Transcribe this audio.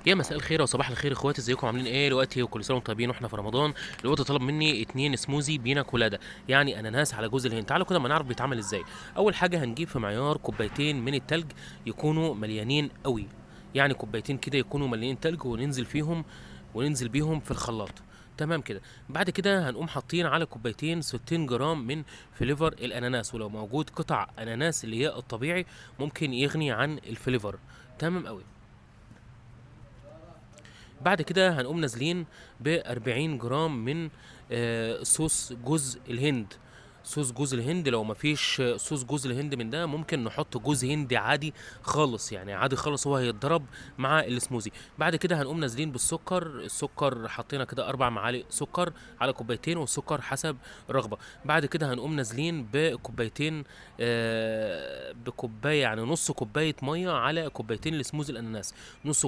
يا مساء الخير وصباح الخير اخواتي، ازيكم عاملين ايه دلوقتي؟ وكل سنه وانتم طيبين واحنا في رمضان. دلوقتي طلب مني 2 سموزي بينا كولادا، يعني اناناس على جوز الهند. تعالوا كده ما نعرف بيتعمل ازاي. اول حاجه هنجيب في معيار كوبايتين من التلج يكونوا مليانين قوي، يعني كوبايتين كده يكونوا مليانين تلج، وننزل بيهم في الخلاط. تمام كده. بعد كده هنقوم حاطين على كوبايتين 60 جرام من فليفر الاناناس، ولو موجود قطع اناناس اللي هي الطبيعي ممكن يغني عن الفليفر. تمام قوي. بعد كده هنقوم نازلين ب 40 جرام من صوص جوز الهند. صوص جوز الهند، لو مفيش صوص جوز الهند من ده ممكن نحط جوز هندي عادي خالص، يعني عادي خالص، هو هيتضرب مع السموزي. بعد كده هنقوم نازلين بالسكر. السكر حطينا كده 4 معالق سكر على كوبايتين، والسكر حسب رغبة. بعد كده هنقوم نازلين بكوبايتين، بكوباية يعني نص كوباية مية على كوبايتين لسموزي الأناناس. نص